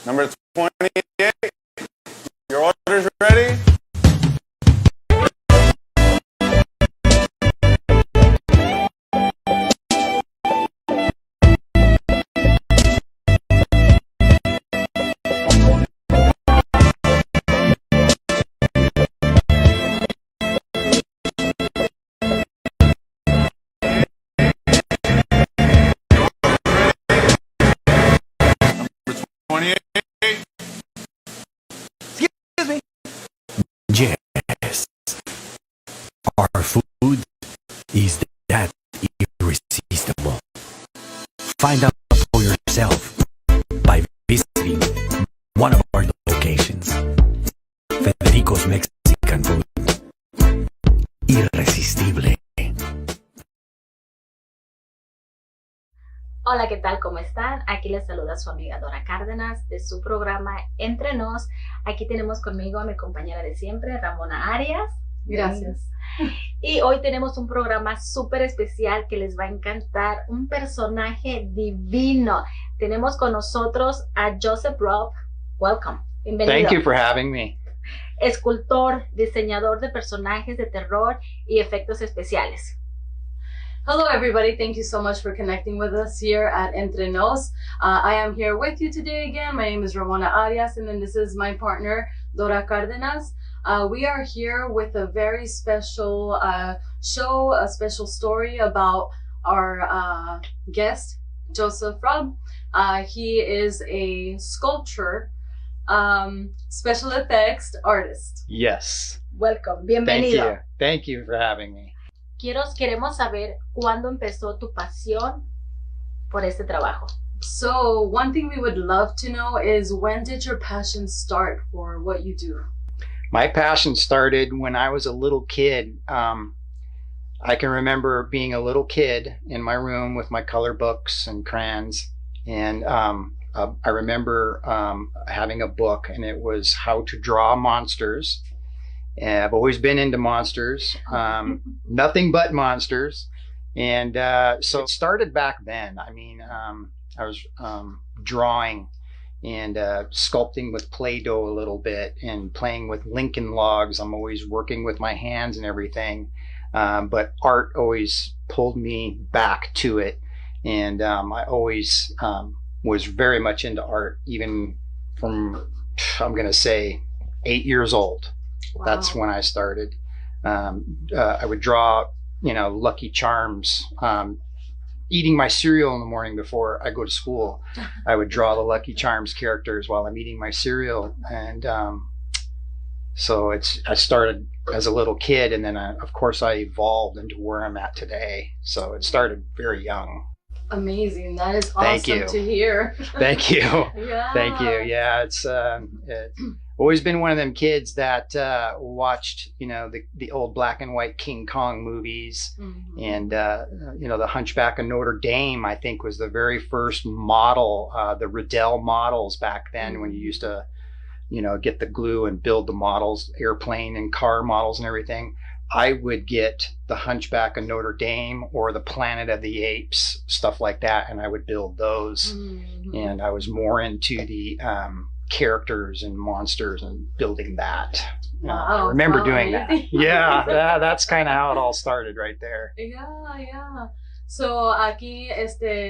Number 28. Your order's ready? Yes, our food is that irresistible. Find out for yourself by visiting one of our locations. Federico's Mexican food. Irresistible. Hola, ¿qué tal? ¿Cómo están? Aquí les saluda su amiga Dora Cárdenas de su programa Entre Nos. Aquí tenemos conmigo a mi compañera de siempre, Ramona Arias. Gracias. Y hoy tenemos un programa súper especial que les va a encantar, un personaje divino. Tenemos con nosotros a Joseph Robb. Welcome. Bienvenido. Thank you for having me. Escultor, diseñador de personajes de terror y efectos especiales. Hello, everybody. Thank you so much for connecting with us here at Entre Nos. I am here with you today again. My name is Ramona Arias, and then this is my partner, Dora Cárdenas. We are here with a very special show, a special story about our guest, Joseph Robb. He is a sculptor, special effects artist. Yes. Welcome. Bienvenido. Thank you for having me. Queremos saber cuándo empezó tu pasión por este trabajo. So one thing we would love to know is, when did your passion start for what you do? My passion started when I was a little kid. I can remember being a little kid in my room with my color books and crayons. And I remember having a book, and it was how to draw monsters. I've always been into monsters, nothing but monsters. And so it started back then. I mean, I was drawing and sculpting with Play-Doh a little bit and playing with Lincoln logs. I'm always working with my hands and everything. But art always pulled me back to it. And I always was very much into art, even from, I'm going to say, 8 years old. Wow. That's when I started. I would draw, Lucky Charms. Eating my cereal in the morning before I go to school, I would draw the Lucky Charms characters while I'm eating my cereal. And so I started as a little kid, and then of course I evolved into where I'm at today. So it started very young. Amazing. That is Thank awesome you. to hear. Thank you. Yeah. Thank you. Yeah, it's always been one of them kids that watched, the old black and white King Kong movies. Mm-hmm. And, the Hunchback of Notre Dame, I think, was the very first model, the Riddell models back then, Mm-hmm. when you used to, get the glue and build the models, airplane and car models and everything. I would get the Hunchback of Notre Dame or the Planet of the Apes, stuff like that, and I would build those. Mm-hmm. And I was more into the characters and monsters and building that. I remember doing amazing. that. Yeah, that's kind of how it all started right there. Yeah. So aquí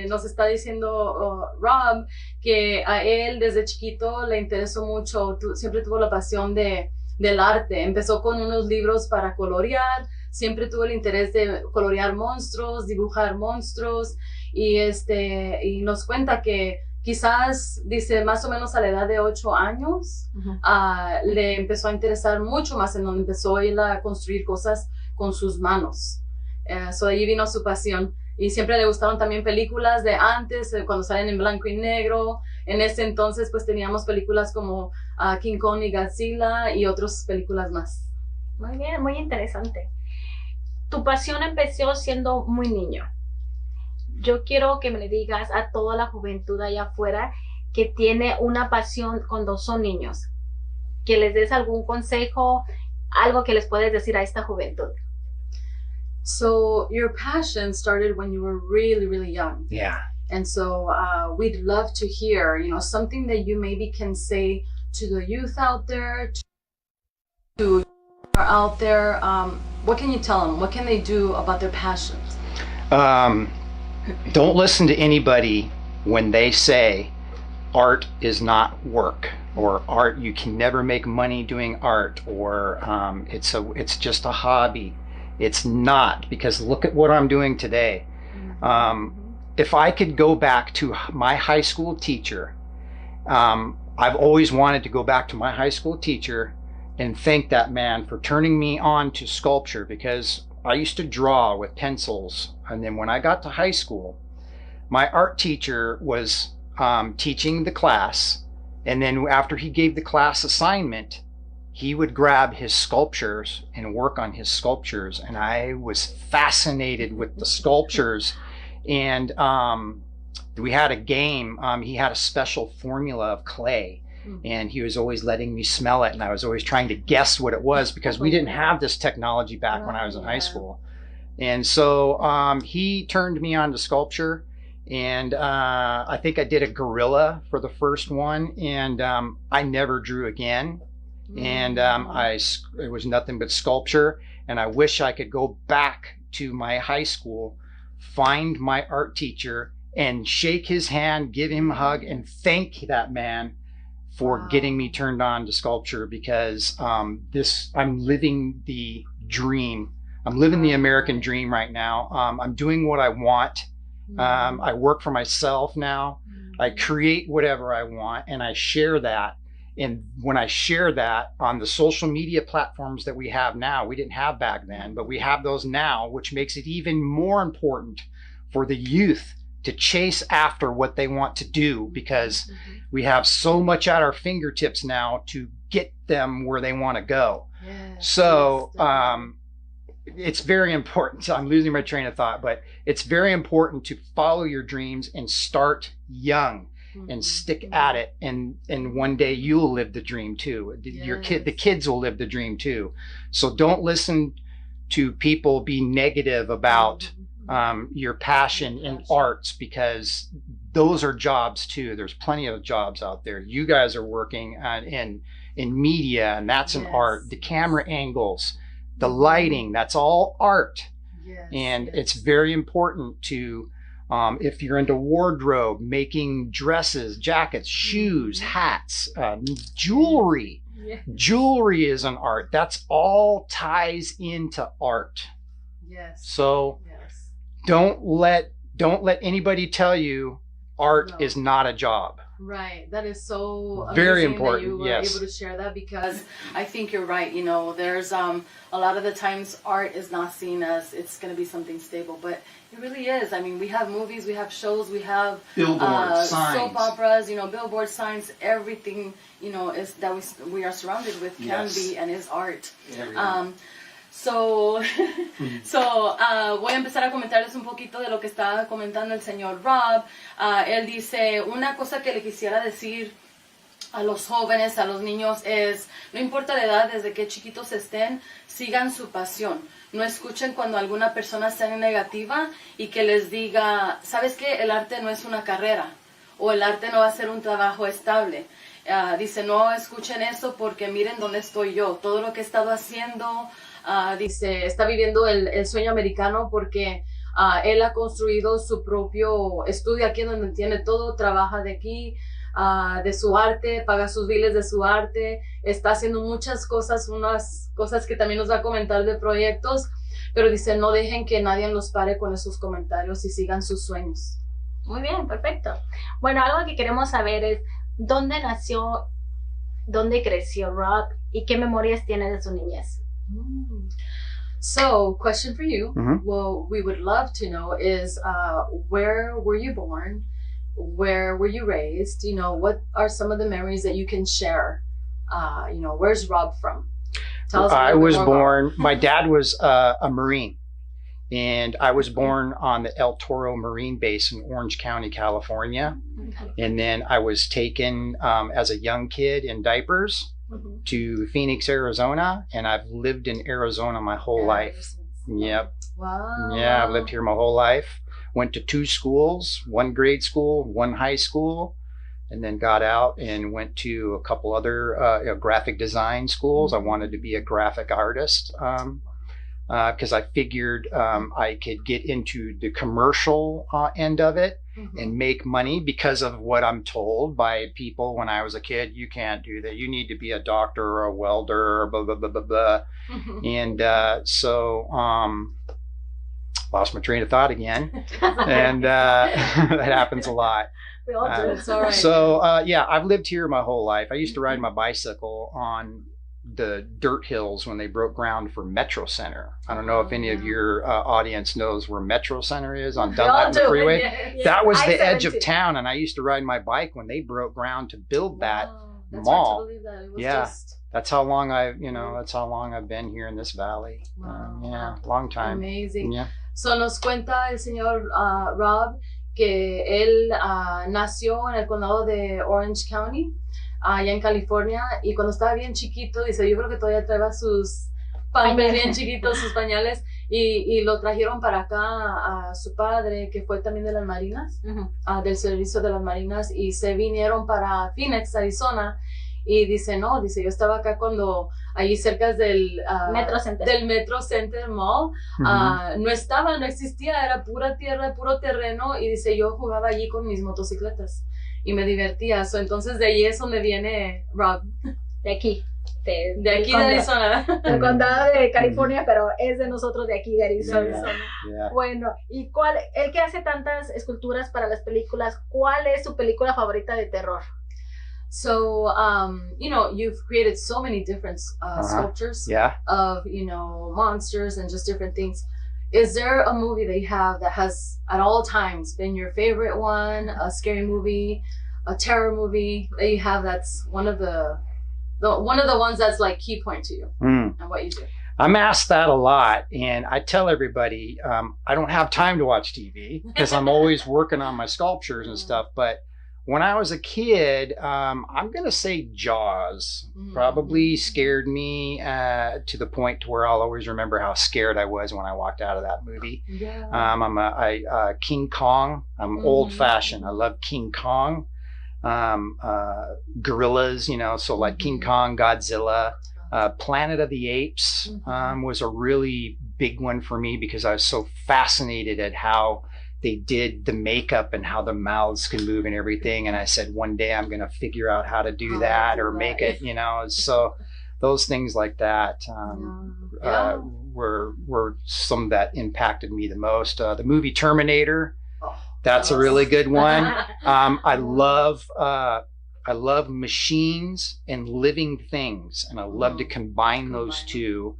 nos está diciendo Rob que a él desde chiquito le interesó mucho, siempre tuvo la pasión del arte. Empezó con unos libros para colorear, siempre tuvo el interés de colorear monstruos, dibujar monstruos, y nos cuenta que quizás, dice, más o menos a la edad de 8 años, Uh-huh. le empezó a interesar mucho más, en donde empezó él a construir cosas con sus manos. So de allí vino su pasión. Y siempre le gustaron también películas de antes, cuando salen en blanco y negro. En ese entonces pues teníamos películas como King Kong y Godzilla y otras películas más. Muy bien, muy interesante. Tu pasión empezó siendo muy niño. Yo quiero que me le digas a toda la juventud allá afuera que tiene una pasión cuando son niños, que les des algún consejo, algo que les puedes decir a esta juventud. So your passion started when you were really, really young. Yeah. And so we'd love to hear, you know, something that you maybe can say to the youth out there, to are out there. What can you tell them? What can they do about their passions? Don't listen to anybody when they say art is not work, or art, you can never make money doing art, or it's just a hobby. It's not, because look at what I'm doing today. If I could go back to my high school teacher, I've always wanted to go back to my high school teacher and thank that man for turning me on to sculpture, because I used to draw with pencils. And then when I got to high school, my art teacher was teaching the class. And then after he gave the class assignment, he would grab his sculptures and work on his sculptures. And I was fascinated with the sculptures. And we had a game. He had a special formula of clay. And he was always letting me smell it, and I was always trying to guess what it was, because we didn't have this technology back when I was in high school. And so he turned me on to sculpture, and I think I did a gorilla for the first one, and I never drew again. And it was nothing but sculpture, and I wish I could go back to my high school, find my art teacher, and shake his hand, give him a hug, and thank that man for getting me turned on to sculpture, because I'm living the dream. I'm living the American dream right now. I'm doing what I want. I work for myself now. I create whatever I want, and I share that. And when I share that on the social media platforms that we have now, we didn't have back then, but we have those now, which makes it even more important for the youth to chase after what they want to do, because we have so much at our fingertips now to get them where they want to go. So it's very important. So I'm losing my train of thought, but it's very important to follow your dreams and start young and stick at it. And one day you'll live the dream too. The kids will live the dream too. So don't listen to people be negative about your passion in arts, because those are jobs too. There's plenty of jobs out there. You guys are working in media, and that's an art. The camera angles, the lighting, that's all art. And it's very important to, if you're into wardrobe, making dresses, jackets, shoes, hats, jewelry. Jewelry is an art. That's all ties into art. So don't let anybody tell you art is not a job. Right. That is so very amazing important. That you were able to share that, because I think you're right. You know, there's a lot of the times art is not seen as it's going to be something stable, but it really is. I mean, we have movies, we have shows, we have billboards, signs, soap operas, you know, billboard signs, everything, you know, is that we are surrounded with can be and is art. So voy a empezar a comentarles un poquito de lo que estaba comentando el señor Rob. Él dice, una cosa que le quisiera decir a los jóvenes, a los niños es, no importa la edad, desde que chiquitos estén, sigan su pasión. No escuchen cuando alguna persona sea negativa y que les diga, ¿sabes qué? El arte no es una carrera, o el arte no va a ser un trabajo estable. Dice, no escuchen eso, porque miren dónde estoy yo, todo lo que he estado haciendo. Dice, está viviendo el sueño americano, porque él ha construido su propio estudio aquí donde tiene todo, trabaja de aquí, de su arte, paga sus biles de su arte, está haciendo muchas cosas, unas cosas que también nos va a comentar de proyectos, pero dice, no dejen que nadie los pare con esos comentarios y sigan sus sueños. Muy bien, perfecto. Bueno, algo que queremos saber es, ¿dónde nació, dónde creció Rob y qué memorias tiene de su niñez? So, question for you. Well, we would love to know is, where were you born? Where were you raised? You know, what are some of the memories that you can share? You know, where's Rob from? Tell us. I was born, my dad was a Marine, and I was born on the El Toro Marine Base in Orange County, California. And then I was taken as a young kid in diapers to Phoenix, Arizona, and I've lived in Arizona my whole life. Yep. Wow. Yeah, I've lived here my whole life. went to 2 schools, 1 grade school, 1 high school, and then got out and went to a couple other graphic design schools. I wanted to be a graphic artist because I figured I could get into the commercial end of it and make money, because of what I'm told by people when I was a kid. You can't do that. You need to be a doctor or a welder or blah, blah, blah, blah, blah. And so lost my train of thought again. And that happens a lot. We all do. It's all right. So yeah, I've lived here my whole life. I used to ride my bicycle on the dirt hills when they broke ground for Metro Center. I don't know if any of your audience knows where Metro Center is on Dunlap and the freeway. Yeah. That was the I-70. edge of town, and I used to ride my bike when they broke ground to build that That's mall. hard to believe that. It was Yeah. just That's how long that's how long I've been here in this valley. Wow. Yeah, long time. amazing. Yeah. So nos cuenta el señor Rob que él nació en el condado de Orange County, allá en California, y cuando estaba bien chiquito, dice, yo creo que todavía traía sus pañales bien chiquitos, sus pañales, y lo trajeron para acá a su padre, que fue también de las Marinas, del servicio de las Marinas, y se vinieron para Phoenix, Arizona, y dice, no, dice, yo estaba acá cuando, allí cerca del Metro Center. del Metro Center Mall, no existía, era pura tierra, puro terreno, y dice, yo jugaba allí con mis motocicletas y me divertía. Entonces de ahí es donde viene Rob, De aquí. de aquí de Arizona. Del condado de California, pero es de nosotros de aquí de Arizona. Yeah. Bueno, ¿y él que hace tantas esculturas para las películas, cuál es su película favorita de terror? So, you know, you've created so many different sculptures Yeah. of, you know, monsters and just different things. Is there a movie that you have that has at all times been your favorite one, a scary movie, a terror movie that you have that's one of the ones that's like key point to you and what you do? I'm asked that a lot, and I tell everybody I don't have time to watch TV because I'm always working on my sculptures and stuff. But when I was a kid, I'm going to say Jaws probably scared me to the point to where I'll always remember how scared I was when I walked out of that movie. Yeah. I'm King Kong. I'm old fashioned. I love King Kong. Gorillas, you know, so like King Kong, Godzilla. Planet of the Apes was a really big one for me because I was so fascinated at how they did the makeup and how the mouths can move and everything. And I said, one day I'm going to figure out how to do that or make it, you know. So those things like that were some that impacted me the most. The movie Terminator, that's a really good one. I love machines and living things, and I love to combine those two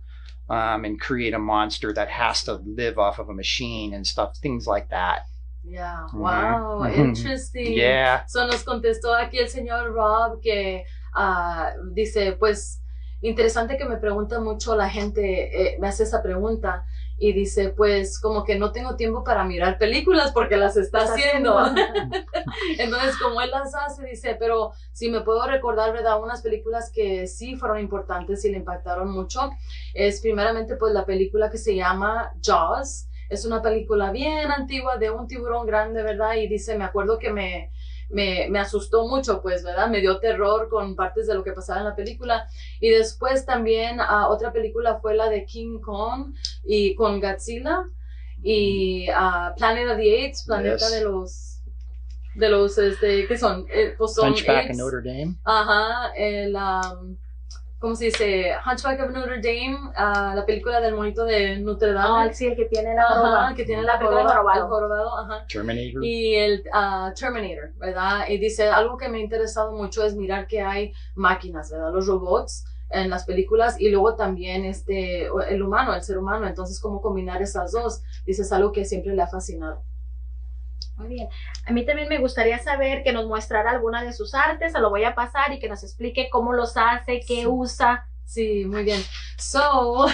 and create a monster that has to live off of a machine and stuff, things like that. Yeah, wow, interesting. Yeah. So nos contestó aquí el señor Rob que dice, pues, interesante que me pregunta mucho la gente, me hace esa pregunta y dice, pues, como que no tengo tiempo para mirar películas porque las está haciendo. Entonces, como él las hace, dice, pero si me puedo recordar, ¿verdad? Unas películas que sí fueron importantes y le impactaron mucho, es primeramente, pues, la película que se llama Jaws. Es una película bien antigua de un tiburón grande, ¿verdad? Y dice, me acuerdo que me asustó mucho, pues, ¿verdad? Me dio terror con partes de lo que pasaba en la película. Y después también otra película fue la de King Kong y con Godzilla y Planet of the Apes, Planeta de los ¿qué son? Pues son Hunchback apes. of Notre Dame. Ajá, ¿cómo se dice? Hunchback of Notre Dame, la película del monito de Notre Dame. Sí, el que tiene la joroba. Que tiene la película joroba, del el jorobado, ajá. Terminator. Y el Terminator, ¿verdad? Y dice, algo que me ha interesado mucho es mirar que hay máquinas, ¿verdad? Los robots en las películas y luego también el humano, el ser humano. Entonces, cómo combinar esas dos, dice, es algo que siempre le ha fascinado. Muy bien. A mí también me gustaría saber que nos mostrara alguna de sus artes, se lo voy a pasar y que nos explique cómo los hace, qué usa. Sí, muy bien. So,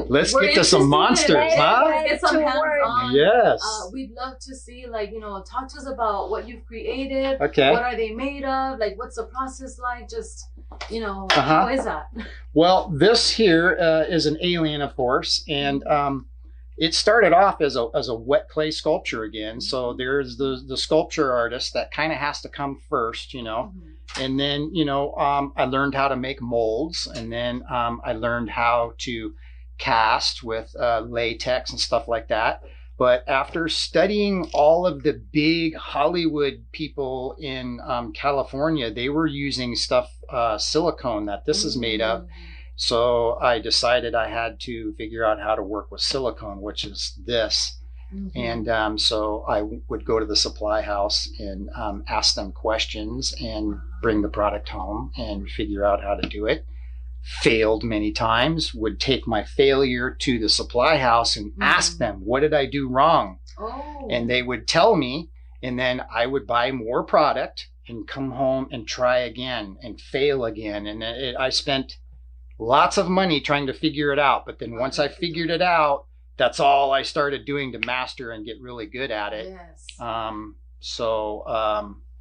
let's we're get to some interested in monsters, it. huh? Let's get some hands-on. Yes. We'd love to see, like, you know, talk to us about what you've created. Okay. What are they made of? Like, what's the process like? Just, you know, how is that? Well, this here is an alien, of course, and it started off as a wet clay sculpture again. So there's the sculpture artist that kind of has to come first, you know. And then, you know, I learned how to make molds, and then I learned how to cast with latex and stuff like that. But after studying all of the big Hollywood people in California, they were using stuff, silicone that this is made of. So I decided I had to figure out how to work with silicone, which is this. And so I would go to the supply house and ask them questions and bring the product home and figure out how to do it. Failed many times, would take my failure to the supply house and ask them, what did I do wrong? And they would tell me, and then I would buy more product and come home and try again and fail again. And I spent lots of money trying to figure it out. But then once I figured it out, that's all I started doing to master and get really good at it.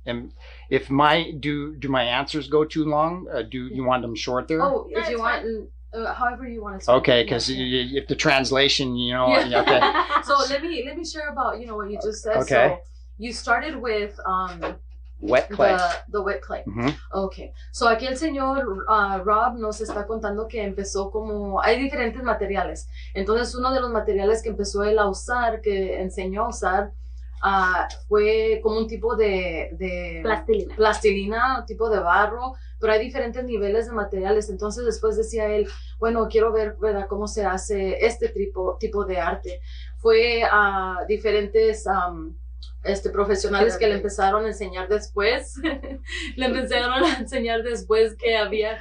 And if do my answers go too long? Do you want them short there? Oh, if you want, however you want to. Okay, because if the translation, you know. Okay. So let me share about what you just said. Okay. So you started with wet clay. The wet clay. Okay. So aquí el señor Rob nos está contando que empezó hay diferentes materiales. Entonces uno de los materiales que empezó él a usar, que enseñó a usar, fue como un tipo de plastilina, tipo de barro, pero hay diferentes niveles de materiales. Entonces después decía él, bueno, quiero ver, ¿verdad?, cómo se hace este tipo de arte. Fue a diferentes profesionales que le empezaron a enseñar después. Le empezaron a enseñar después que había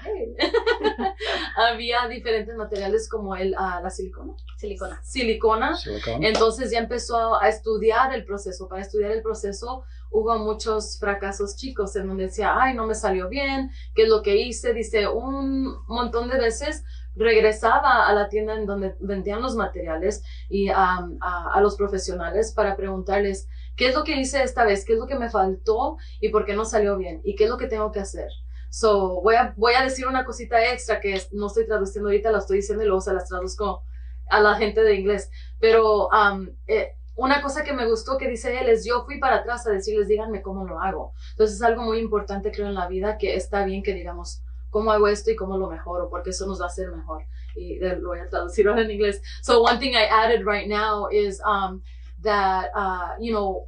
diferentes materiales como la silicona. Entonces ya empezó a estudiar el proceso. Para estudiar el proceso hubo muchos fracasos chicos en donde decía, ay, no me salió bien, ¿qué es lo que hice? Dice, un montón de veces regresaba a la tienda en donde vendían los materiales y a los profesionales para preguntarles, ¿qué es lo que hice esta vez? ¿Qué es lo que me faltó? ¿Y por qué no salió bien? ¿Y qué es lo que tengo que hacer? So, voy a decir una cosita extra que no estoy traduciendo ahorita, la estoy diciendo y luego se las traduzco a la gente de inglés. Pero una cosa que me gustó que dice él es, yo fui para atrás a decirles, díganme cómo lo hago. Entonces es algo muy importante, creo, en la vida, que está bien que digamos, ¿cómo hago esto y cómo lo mejoro? Porque eso nos va a hacer mejor. Y lo voy a traducir ahora en inglés. So one thing I added right now is that,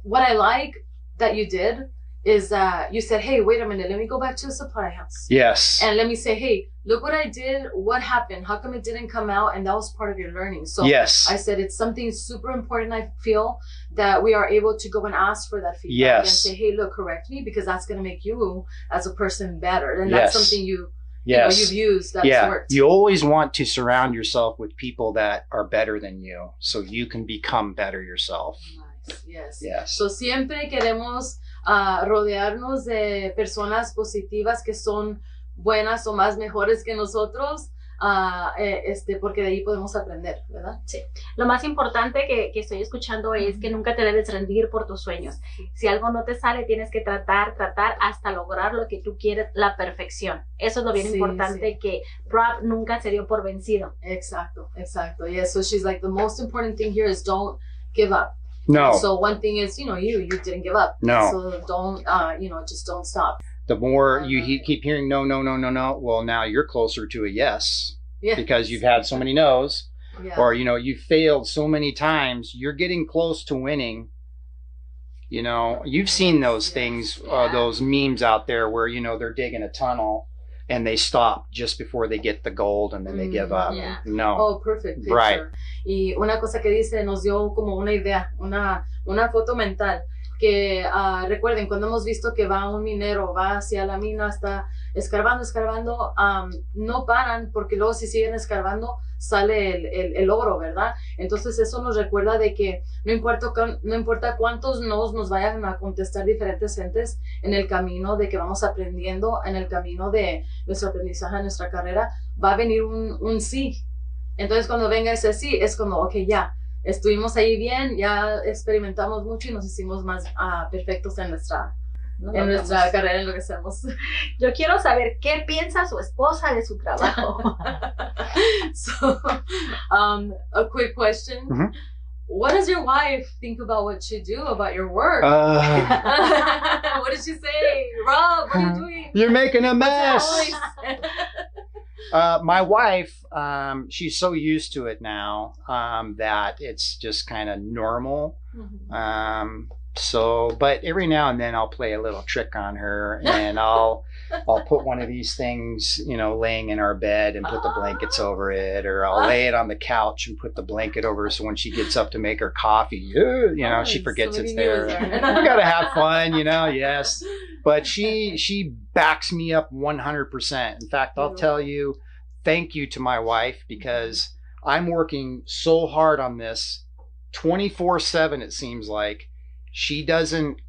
what I like that you did is that you said, hey, wait a minute, let me go back to the supply house. Yes. And let me say, hey, look what I did. What happened? How come it didn't come out? And that was part of your learning. So yes. I said it's something super important, I feel, that we are able to go and ask for that feedback. Yes. And say, hey, look, correct me, because that's going to make you as a person better. And that's something you've used that's worked. You always want to surround yourself with people that are better than you so you can become better yourself. Nice. Yes. So siempre queremos rodearnos de personas positivas que son buenas o más mejores que nosotros, porque de ahí podemos aprender, ¿verdad? Sí. Lo más importante que estoy escuchando es que nunca te debes rendir por tus sueños. Si algo no te sale, tienes que tratar hasta lograr lo que tú quieres, la perfección. Eso es lo bien importante, que Rob nunca se dio por vencido. Exacto. Yeah, so she's like, the most important thing here is don't give up. No. So one thing is, you didn't give up. No. So don't, just don't stop. The more you keep hearing no, well, now you're closer to a yes. Yeah. Because you've had so many no's. Yeah. Or, you've failed so many times. You're getting close to winning. You've seen those things, those memes out there where, they're digging a tunnel and they stop just before they get the gold and then they give up. Yeah. No. Oh, perfect picture. Right. Y una cosa que dice, nos dio como una idea, una foto mental, que recuerden, cuando hemos visto que va un minero, va hacia la mina, está escarbando, no paran, porque luego si siguen escarbando, sale el oro, ¿verdad? Entonces eso nos recuerda de que no importa cuántos nos vayan a contestar diferentes gentes en el camino de que vamos aprendiendo, en el camino de nuestro aprendizaje, nuestra carrera, va a venir un sí. Entonces cuando venga ese sí, es como, ok, ya, estuvimos ahí bien, ya experimentamos mucho y nos hicimos más perfectos en nuestra carrera, en lo que hacemos. Yo quiero saber qué piensa su esposa de su trabajo. So, a quick question. what does your wife think about what you do, about your work? What did she say? Rob, what are you doing? You're making a mess. What's My wife, she's so used to it now that it's just kind of normal. But every now and then I'll play a little trick on her, and I'll put one of these things, laying in our bed and put the blankets over it, or I'll lay it on the couch and put the blanket over her, so when she gets up to make her coffee, she forgets it's there. We gotta have fun, yes. But she backs me up 100%. In fact, I'll tell you, thank you to my wife, because I'm working so hard on this 24/7, it seems like. She doesn't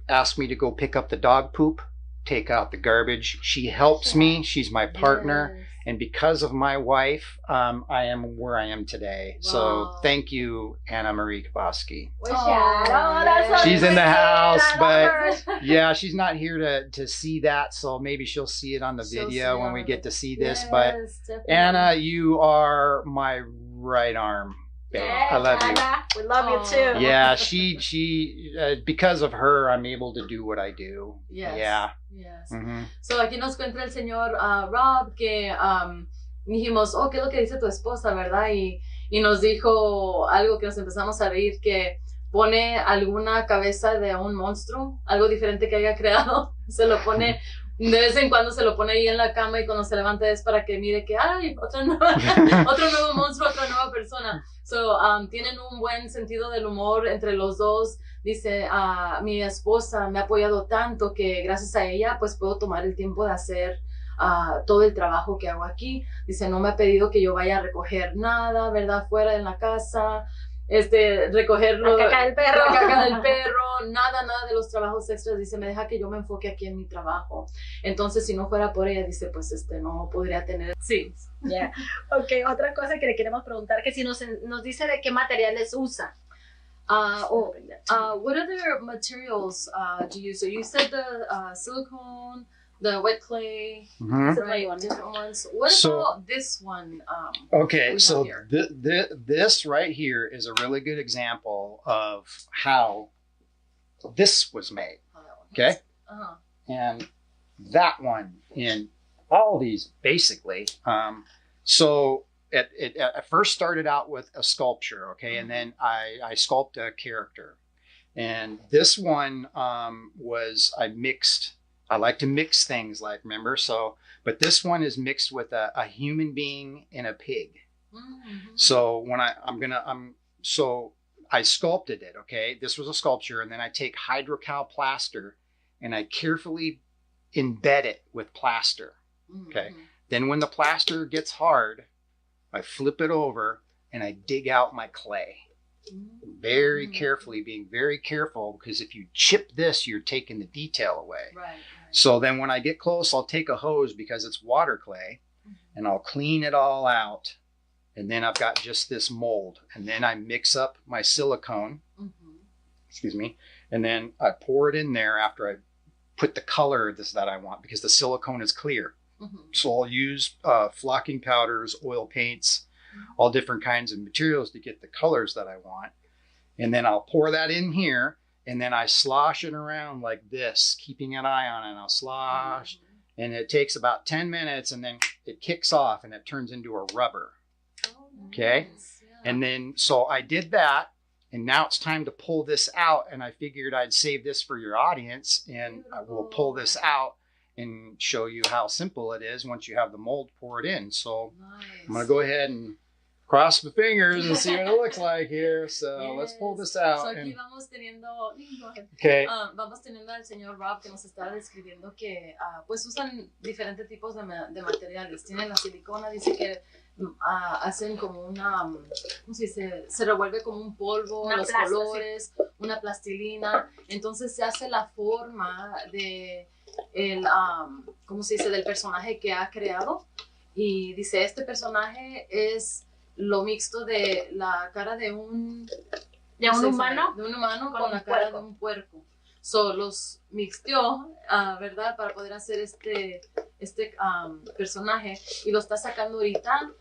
ask me to go pick up the dog poop, take out the garbage. She helps me. She's my partner. Yes. And because of my wife, I am where I am today. Wow. So thank you, Anna Marie Cabasky. That's She's in the house, but but yeah, she's not here to see that. So maybe she'll see it on the She'll video see when on we the- get to see this. Yes, But definitely. Anna, you are my right arm. Babe. I love you. We love you Aw. too. Yeah, she because of her, I'm able to do what I do. Yes. Yeah. Yes. Mhm. So aquí nos cuenta el señor Rob que dijimos, ¿qué es lo que dice tu esposa, verdad? Y nos dijo algo que nos empezamos a reír, que pone alguna cabeza de un monstruo, algo diferente que haya creado, se lo pone, de vez en cuando se lo pone ahí en la cama, y cuando se levanta es para que mire que hay otro nuevo monstruo, otra nueva persona. So, tienen un buen sentido del humor entre los dos. Dice, mi esposa me ha apoyado tanto que gracias a ella pues puedo tomar el tiempo de hacer todo el trabajo que hago aquí. Dice, no me ha pedido que yo vaya a recoger nada, ¿verdad? Fuera de la casa, recogerlo, La caca del perro. la caca del perro, nada de los trabajos extras. Dice, me deja que yo me enfoque aquí en mi trabajo. Entonces, si no fuera por ella, dice, pues no podría tener. Sí. Yeah. Ok, otra cosa que le queremos preguntar, que si nos dice de qué materiales usa. What other materials do you use? So you said the silicone, the wet clay, Mhm. right? Different ones. What So- about this one? Okay, we so have this right here is a really good example of how this was made. Okay, Uh-huh. and that one in all these basically. So it first started out with a sculpture, okay, and then I sculpted a character, and this one was I mixed. I like to mix things, like, remember, but this one is mixed with a human being and a pig. Mm-hmm. So when I sculpted it, okay, this was a sculpture, and then I take hydrocal plaster and I carefully embed it with plaster. Okay. Then when the plaster gets hard, I flip it over and I dig out my clay. Very carefully, being very careful, because if you chip this, you're taking the detail away. Right. So then when I get close, I'll take a hose, because it's water clay, and I'll clean it all out. And then I've got just this mold. And then I mix up my silicone, excuse me, and then I pour it in there after I put the color that I want, because the silicone is clear. So I'll use flocking powders, oil paints, all different kinds of materials to get the colors that I want. And then I'll pour that in here, and then I slosh it around like this, keeping an eye on it. I'll slosh, and it takes about 10 minutes, and then it kicks off and it turns into a rubber. Okay. And then, so I did that, and now it's time to pull this out, and I figured I'd save this for your audience, and I will pull this out and show you how simple it is once you have the mold poured in. So I'm going to go ahead and cross my fingers and see what it looks like here. So let's pull this out. So aquí vamos teniendo, Okay. vamos teniendo al señor Rob, que nos está describiendo que pues usan diferentes tipos de materiales. Tienen la silicona, dice que hacen como una, ¿cómo se dice? Se revuelve como un polvo, Una los plasta, colores, una plastilina. Entonces se hace la forma de ¿cómo se dice? Del personaje que ha creado. Y dice, este personaje es lo mixto de la cara de un humano, con la cara de un puerco. So, los mixteó, ¿verdad? Para poder hacer este personaje, y lo está sacando ahorita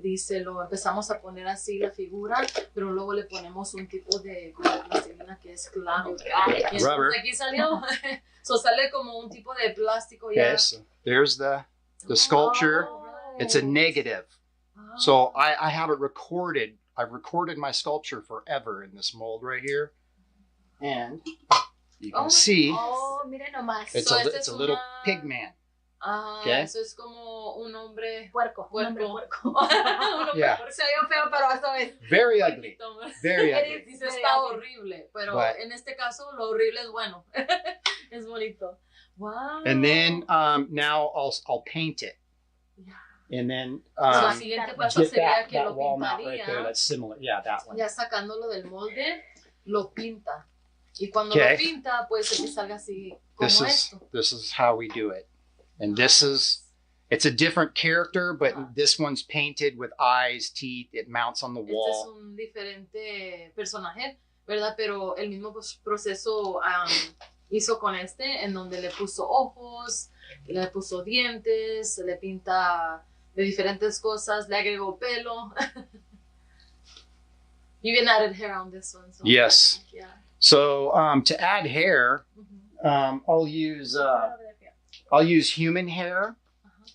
dice, lo empezamos a poner así la figura, pero luego le ponemos un tipo de como de plastilina que es claro. Y entonces Rubber. aquí salió, sale como un tipo de plástico ya. Okay, so there's the sculpture. Oh, It's a negative. Ah. So I have it recorded. I've recorded my sculpture forever in this mold right here. And you can see Oh, mire nomás. it's So a, este it's es a little una- pig man. Ah, Okay. eso es como un hombre Puerco. puerco. Un hombre puerco. Un hombre Yeah. puerco. Se oyó feo, pero esta vez. Very ugly. Very ugly. Dice, está horrible, pero But- en este caso lo horrible es bueno. Es bonito. Wow. And then now I'll paint it. And then So, el siguiente paso get sería that, que that lo wall mount right there. pintaría, That's similar. Yeah, that one. ya sacándolo del molde, lo pinta. Y cuando Okay. lo pinta, puede ser que salga así como esto. This is how we do it. And this is it's a different character, but this one's painted with eyes, teeth. It mounts on the Este es wall. un diferente personaje, ¿verdad? Pero el mismo proceso hizo con este, en donde le puso ojos, le puso dientes, le pinta de diferentes cosas, le agregó pelo. You even added hair on this one. So Yes. Yeah. So to add hair, Mhm. I'll use human hair,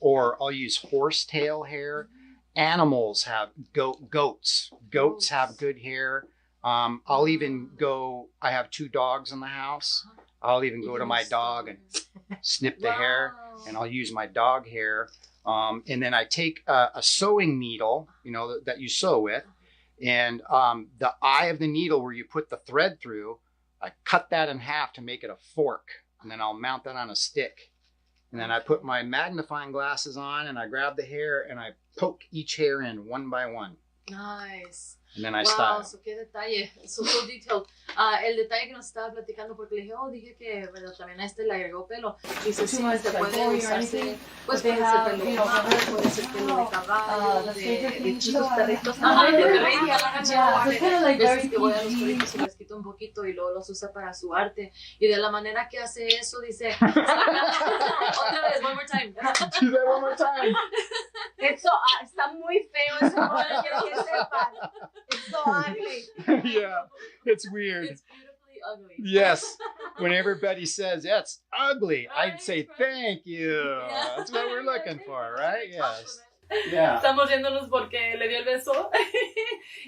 or I'll use horsetail hair. Animals have goats. Goats have good hair. I'll even go. I have 2 dogs in the house. I'll even go to my dog and snip the hair, and I'll use my dog hair. And then I take a sewing needle, that you sew with, and the eye of the needle where you put the thread through, I cut that in half to make it a fork, and then I'll mount that on a stick. And then I put my magnifying glasses on, and I grab the hair, and I poke each hair in one by one. Nice. And then I Wow, style. so qué detalle, so detailed. El detalle que nos estaba platicando, porque le dije, dije que, ¿verdad? También a este le agregó pelo. Dice, sí, este puede usarse, pues puede ser pelo de pájaro, puede ser pelo de caballo, de chicos perritos. Ajá, de perritos. A veces que voy a los perritos y les quito un poquito y luego los usa para su arte. Y de la manera que hace eso, dice, otra vez, one more time. Do that one more time. Eso está muy feo. Eso no quiero que sepan. It's so ugly. Yeah, it's weird. It's beautifully ugly. Yes. When everybody says that's ugly, I'd say Right. thank you. Yeah. That's what we're looking for, right? Yes. Compliment. Yeah. Estamos riéndonos porque le dio el beso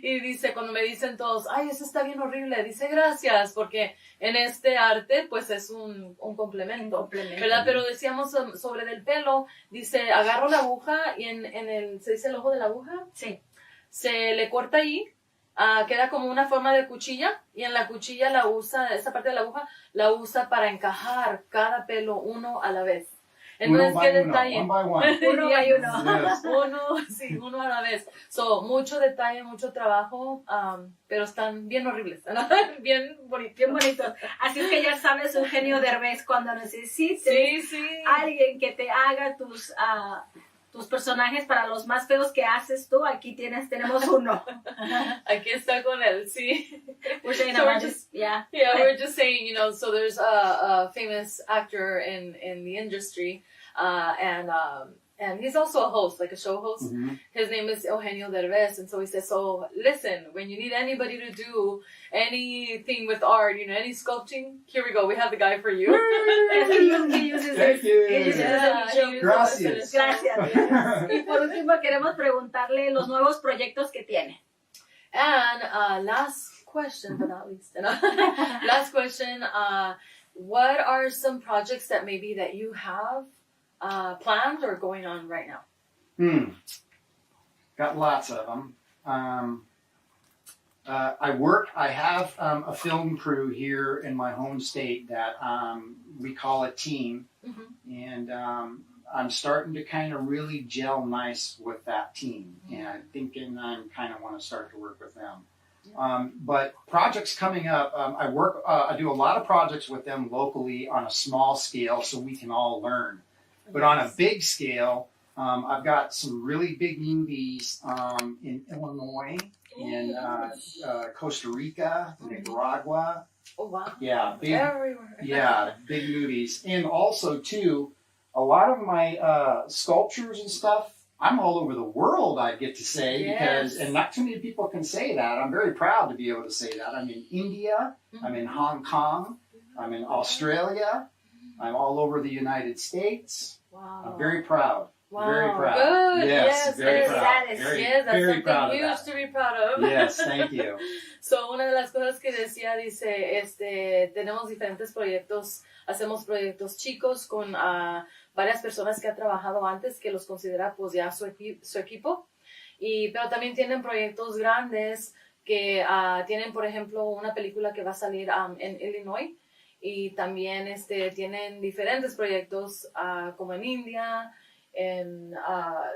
y dice, cuando me dicen todos, ay, eso está bien horrible, dice gracias, porque en este arte pues es un complemento, ¿verdad? Pero decíamos sobre del pelo, dice, agarro la aguja y en el, ¿se dice el ojo de la aguja? Sí. Se le corta ahí, queda como una forma de cuchilla y en la cuchilla la usa, esa parte de la aguja la usa para encajar cada pelo uno a la vez. Entonces, ¿qué detalle? One by one. Uno by uno. Yes. Uno a la vez. So, mucho detalle, mucho trabajo, pero están bien horribles, bien bonitos. Bien bonito. Así es que ya sabes, Eugenio Derbez, cuando necesites Sí. alguien que te haga tus personajes para los más feos que haces tú, aquí tenemos uno. Aquí está con él, sí. We're saying So about we're this, yeah. Yeah, we're just saying, so there's a famous actor in the industry, and he's also a host, like a show host. Mhm. His name is Eugenio Derbez, and so he says, so listen, when you need anybody to do anything with art, any sculpting, here we go, we have the guy for you. He uses Thank this. you. He uses Yeah, this. he uses Gracias. this. Gracias. Y por último queremos preguntarle los nuevos proyectos que tiene. And last question, but not least, last question, what are some projects that maybe that you have planned or going on right now? Got lots of them. I have a film crew here in my home state that we call a team. Mhm. And I'm starting to kind of really gel nice with that team. And I'm thinking I kind of want to start to work with them. But projects coming up, I do a lot of projects with them locally on a small scale so we can all learn. But on a big scale, I've got some really big movies in Illinois, in Costa Rica, Nicaragua. Oh, wow. Yeah, big, Everywhere. yeah, big movies. And also, too, a lot of my sculptures and stuff I'm all over the world, I get to say, because, and not too many people can say that. I'm very proud to be able to say that. I'm in India, I'm in Hong Kong, I'm in Australia, I'm all over the United States. Wow. I'm very proud. Wow. Very proud. Good. Yes, very proud. That is, Very, Yes, that's very something proud huge of that. to be proud of. Yes, thank you. So, una de las cosas que decía, dice, tenemos diferentes proyectos, hacemos proyectos chicos con varias personas que ha trabajado antes, que los considera pues ya su equipo, pero también tienen proyectos grandes que tienen, por ejemplo, una película que va a salir en Illinois, y también tienen diferentes proyectos como en India, en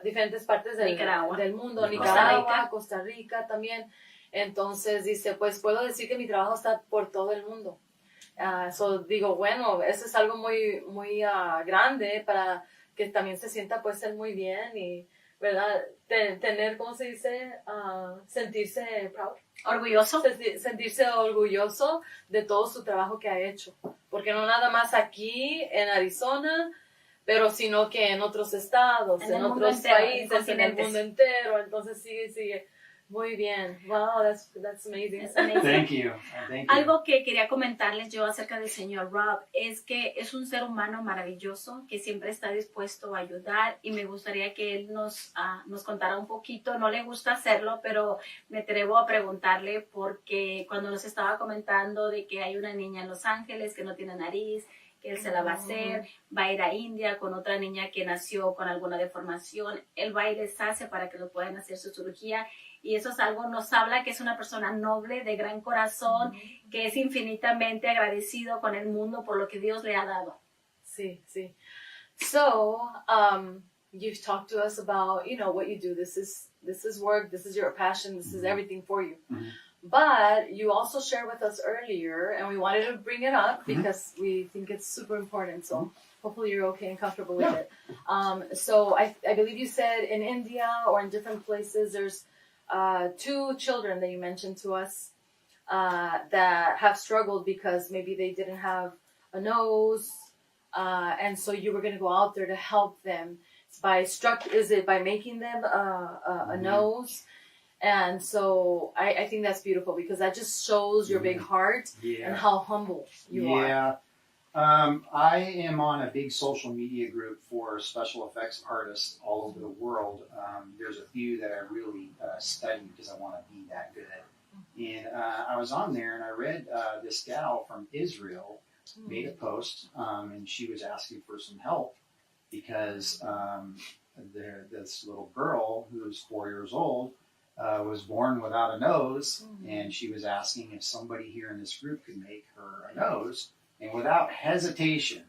diferentes partes del mundo, Nicaragua, Costa Rica también. Entonces dice, pues puedo decir que mi trabajo está por todo el mundo. Digo, bueno, eso es algo muy, muy grande para que también se sienta pues él muy bien y, ¿verdad? Tener, ¿cómo se dice? Sentirse proud. orgulloso. Sentirse orgulloso de todo su trabajo que ha hecho. Porque no nada más aquí en Arizona, pero sino que en otros estados, en otros países, en el mundo entero. Entonces sigue. Muy bien. Wow, that's amazing. Thank you. Thank you. Algo que quería comentarles yo acerca del señor Rob es que es un ser humano maravilloso que siempre está dispuesto a ayudar, y me gustaría que él nos contara un poquito. No le gusta hacerlo, pero me atrevo a preguntarle, porque cuando nos estaba comentando de que hay una niña en Los Ángeles que no tiene nariz, que él se la va a hacer, va a ir a India con otra niña que nació con alguna deformación, él va y les hace para que lo puedan hacer su cirugía. Y eso es algo, nos habla que es una persona noble, de gran corazón, que es infinitamente agradecido con el mundo por lo que Dios le ha dado. Sí. So, you've talked to us about, what you do. This is work, this is your passion, this is everything for you. But you also shared with us earlier, and we wanted to bring it up because we think it's super important. So hopefully you're okay and comfortable with it. So I believe you said in India or in different places, there's 2 children that you mentioned to us that have struggled because maybe they didn't have a nose, and so you were going to go out there to help them is it by making them a nose? And so I think that's beautiful, because that just shows your big heart and how humble you are. Yeah. I am on a big social media group for special effects artists all over the world. There's a few that I really study because I want to be that good. And I was on there, and I read this gal from Israel made a post, and she was asking for some help because this little girl who's 4 years old was born without a nose, and she was asking if somebody here in this group could make her a nose. And without hesitation,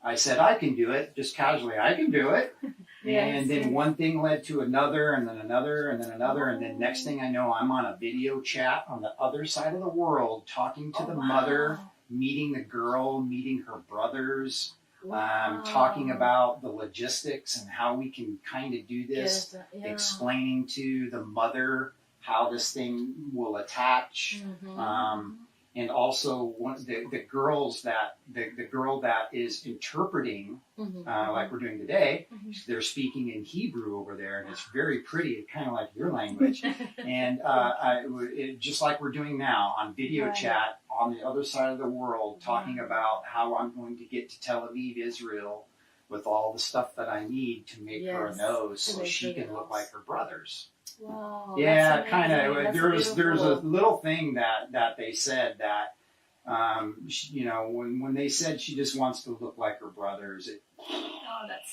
I said, I can do it, just casually, I can do it. And then one thing led to another, and then another, and then another. And then next thing I know, I'm on a video chat on the other side of the world, talking to the mother, meeting the girl, meeting her brothers, talking about the logistics and how we can kind of do this, explaining to the mother how this thing will attach. And also the girl that is interpreting, like we're doing today, they're speaking in Hebrew over there, and it's very pretty, kind of like your language. And just like we're doing now on video chat on the other side of the world, talking about how I'm going to get to Tel Aviv, Israel, with all the stuff that I need to make her a nose so she can look like her brothers. Wow, yeah, kind of. There's a little thing that they said that, when they said she just wants to look like her brothers, it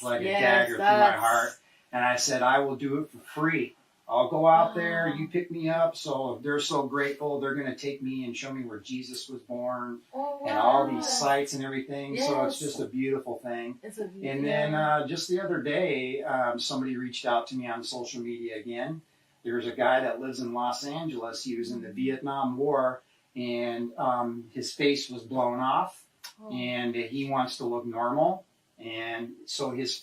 like a dagger through my heart. And I said, I will do it for free. I'll go out there, you pick me up. So they're so grateful. They're going to take me and show me where Jesus was born and all these sites and everything. Yes. So it's just a beautiful thing. And then just the other day, somebody reached out to me on social media again. There's a guy that lives in Los Angeles. He was in the Vietnam War, and his face was blown off, and he wants to look normal. And so his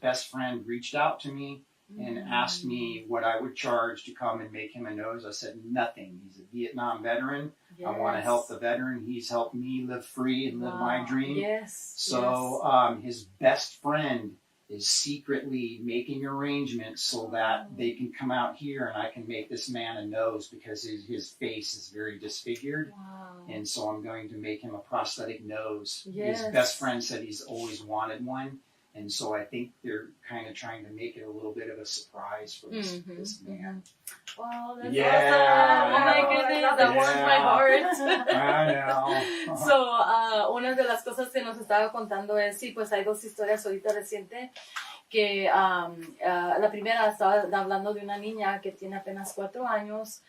best friend, reached out to me and asked me what I would charge to come and make him a nose. I said, nothing. He's a Vietnam veteran. Yes. I want to help the veteran. He's helped me live free and live my dream. Yes. So his best friend is secretly making arrangements so that they can come out here and I can make this man a nose because his face is very disfigured. Wow. And so I'm going to make him a prosthetic nose. Yes. His best friend said he's always wanted one. And so I think they're kind of trying to make it a little bit of a surprise for this man. Wow, that's Yeah. awesome. Oh my goodness, that warmed my heart. I know. So, una de las cosas que nos estaba contando es, sí, pues hay dos historias ahorita reciente que la primera estaba hablando de una niña que tiene apenas 4 años.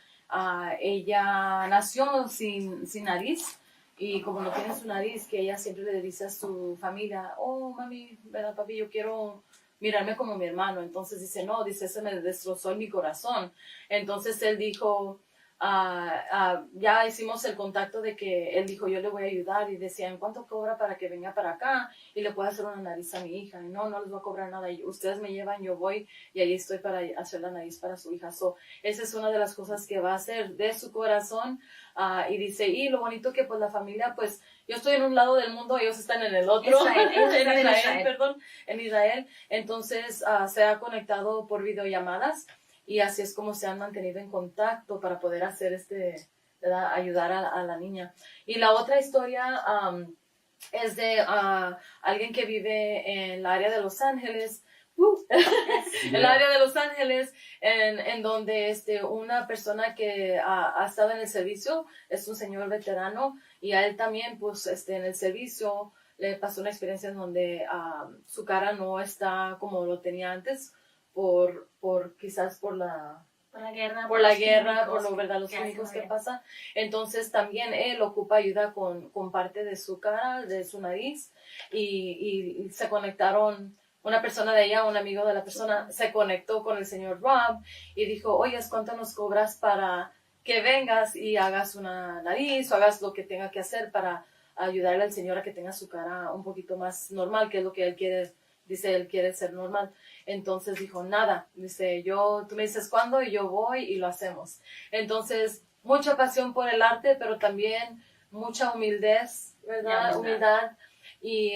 Ella nació sin nariz. Y como no tiene su nariz, que ella siempre le dice a su familia, oh, mami, ¿verdad, papi? Yo quiero mirarme como mi hermano. Entonces dice, no, dice, ese me destrozó en mi corazón. Entonces él dijo, ya hicimos el contacto de que él dijo, yo le voy a ayudar. Y decía, ¿en cuánto cobra para que venga para acá y le pueda hacer una nariz a mi hija? Y no les voy a cobrar nada. Y ustedes me llevan, yo voy y ahí estoy para hacer la nariz para su hija. So, esa es una de las cosas que va a hacer de su corazón. Y dice, y lo bonito que pues la familia, pues yo estoy en un lado del mundo, ellos están en el otro, en Israel. Entonces se ha conectado por videollamadas y así es como se han mantenido en contacto para poder hacer ¿verdad? Ayudar a la niña. Y la otra historia es de alguien que vive en el área de Los Ángeles. El área de Los Ángeles, en donde una persona que ha estado en el servicio es un señor veterano y a él también, pues, en el servicio le pasó una experiencia en donde su cara no está como lo tenía antes quizás por la guerra, por lo verdad, los químicos que pasa. Entonces también él ocupa ayuda con parte de su cara, de su nariz y se conectaron. Una persona de ella, un amigo de la persona, se conectó con el señor Rob y dijo, oye, ¿cuánto nos cobras para que vengas y hagas una nariz o hagas lo que tenga que hacer para ayudarle al señor a que tenga su cara un poquito más normal, que es lo que él quiere? Dice, él quiere ser normal. Entonces dijo, nada. Dice, tú me dices cuándo y yo voy y lo hacemos. Entonces, mucha pasión por el arte, pero también mucha humildad, ¿verdad? Humildad. Y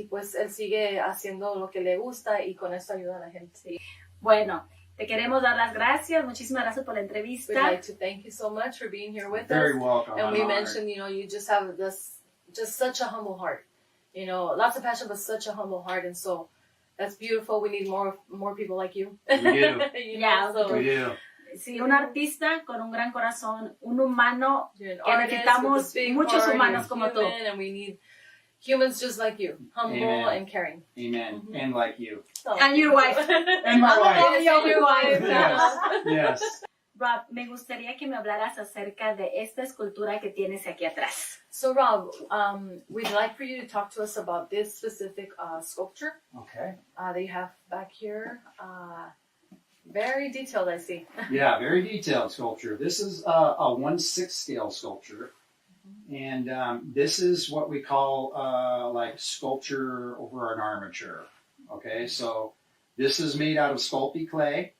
pues él sigue haciendo lo que le gusta y con esto ayuda a la gente. Sí. Bueno, te queremos dar las gracias. Muchísimas gracias por la entrevista. We'd like to thank you so much for being here with Very us. welcome. And I'm we honored. mentioned, you just have just such a humble heart. Lots of passion, but such a humble heart. And so that's beautiful. We need more people like you. We do. We do. Sí, un artista con un gran corazón, un humano You're an que artist necesitamos with a big muchos heart, humanos you're como tú. human, and we need humans just like you, humble Amen. and caring. Amen. And like you. So, And your wife. And my wife. Yes, your wife. Yes. Rob, me gustaría que me hablaras acerca de esta escultura que tienes aquí atrás. So Rob, we'd like for you to talk to us about this specific sculpture Okay. that you have back here. Very detailed, I see. Yeah, very detailed sculpture. This is a 1/6 scale sculpture. And this is what we call like sculpture over an armature. Okay, so this is made out of sculpey clay.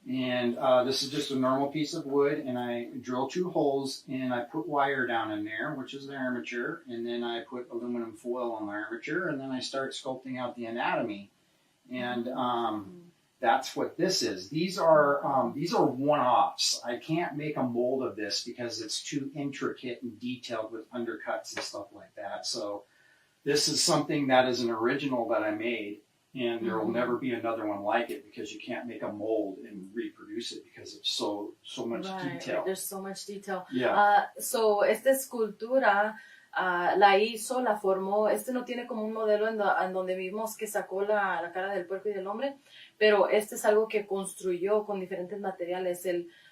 And this is just a normal piece of wood. And I drill 2 holes and I put wire down in there, which is the armature. And then I put aluminum foil on the armature. And then I start sculpting out the anatomy. And that's what this is. These are one-offs. I can't make a mold of this because it's too intricate and detailed with undercuts and stuff like that. So this is something that is an original that I made, and there will never be another one like it because you can't make a mold and reproduce it because it's so much detail. There's so much detail. Yeah. So esta escultura la formó, no tiene como un modelo en donde vimos que sacó la cara del puerco y del hombre, pero este es algo que construyó con diferentes materiales,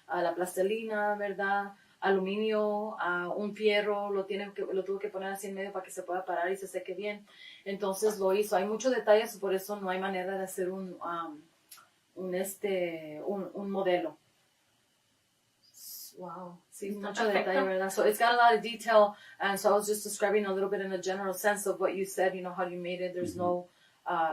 la plastilina, ¿verdad? Aluminio, un fierro, lo tuvo que poner así en medio para que se pueda parar y se seque bien. Entonces lo hizo. Hay muchos detalles, por eso no hay manera de hacer un modelo. Wow, sí, mucho detalle, ¿verdad? So it's got a lot of detail, and so I was just describing a little bit in a general sense of what you said, how you made it. There's no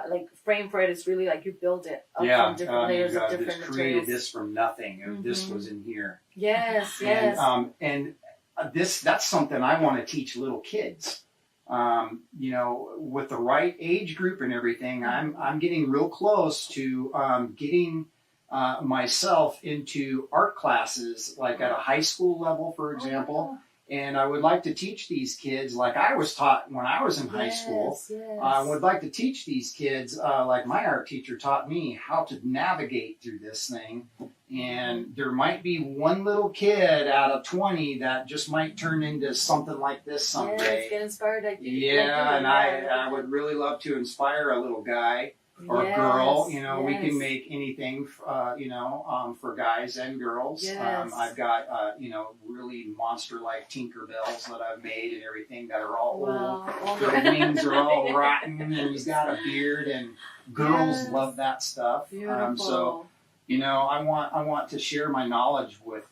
like frame for it. It's really like you build it up from different layers of different just created materials. this from nothing. This was in here. Yes. And that's something I want to teach little kids. you know, with the right age group and everything, I'm getting real close to getting myself into art classes, like at a high school level, for example. And I would like to teach these kids, like I was taught when I was in high school. I would like to teach these kids, like my art teacher taught me, how to navigate through this thing. And there might be one little kid out of 20 that just might turn into something like this someday. Yes, get inspired. And I would really love to inspire a little guy or girl. You know, we can make anything, you know, for guys and girls. I've got, you know, really monster-like Tinkerbells that I've made and everything that are all old. Their wings are all rotten, and he's got a beard, and girls love that stuff. So, you know, I want to share my knowledge with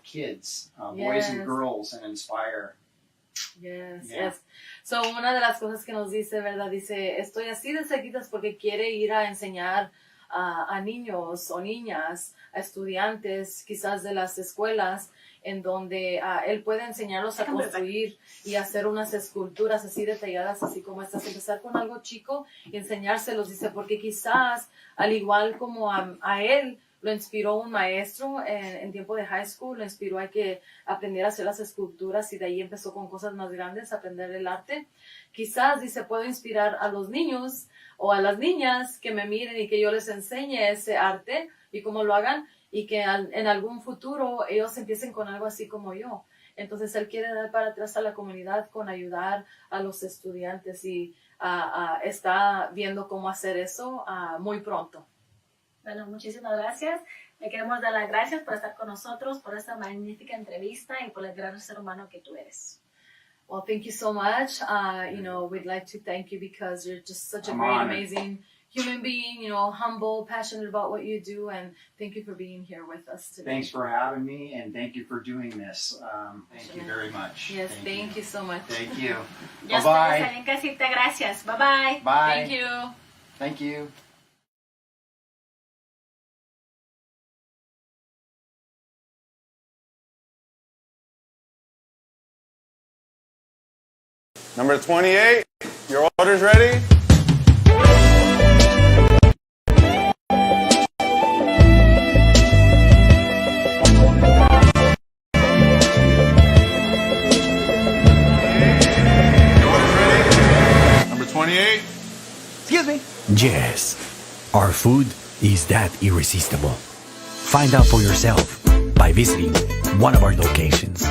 kids, boys and girls, and inspire. Yes. So, una de las cosas que nos dice, ¿verdad? Dice, estoy así de cerquitas porque quiere ir a enseñar a niños o niñas, a estudiantes, quizás de las escuelas, en donde él puede enseñarlos a construir y hacer unas esculturas así detalladas, así como estas. Empezar con algo chico y enseñárselos, dice, porque quizás, al igual como a él, lo inspiró un maestro en tiempo de high school, lo inspiró a que aprendiera a hacer las esculturas y de ahí empezó con cosas más grandes, a aprender el arte. Quizás, dice, puedo inspirar a los niños o a las niñas que me miren y que yo les enseñe ese arte y cómo lo hagan y que en algún futuro ellos empiecen con algo así como yo. Entonces, él quiere dar para atrás a la comunidad con ayudar a los estudiantes y está viendo cómo hacer eso muy pronto. Bueno, muchísimas gracias. Le queremos dar las gracias por estar con nosotros, por esta magnífica entrevista y por el gran ser humano que tú eres. Well, thank you so much. You know, we'd like to thank you because you're just such a great, amazing human being, you know, humble, passionate about what you do, and thank you for being here with us today. Thanks for having me, and thank you for doing this. Thank you very much. Yes, thank you so much. Thank you. Ya Bye-bye. ustedes en casita, gracias. Bye-bye. Bye. Thank you. Thank you. Number 28, your order's ready? Your order's ready? Number 28? Excuse me. Yes, our food is that irresistible. Find out for yourself by visiting one of our locations.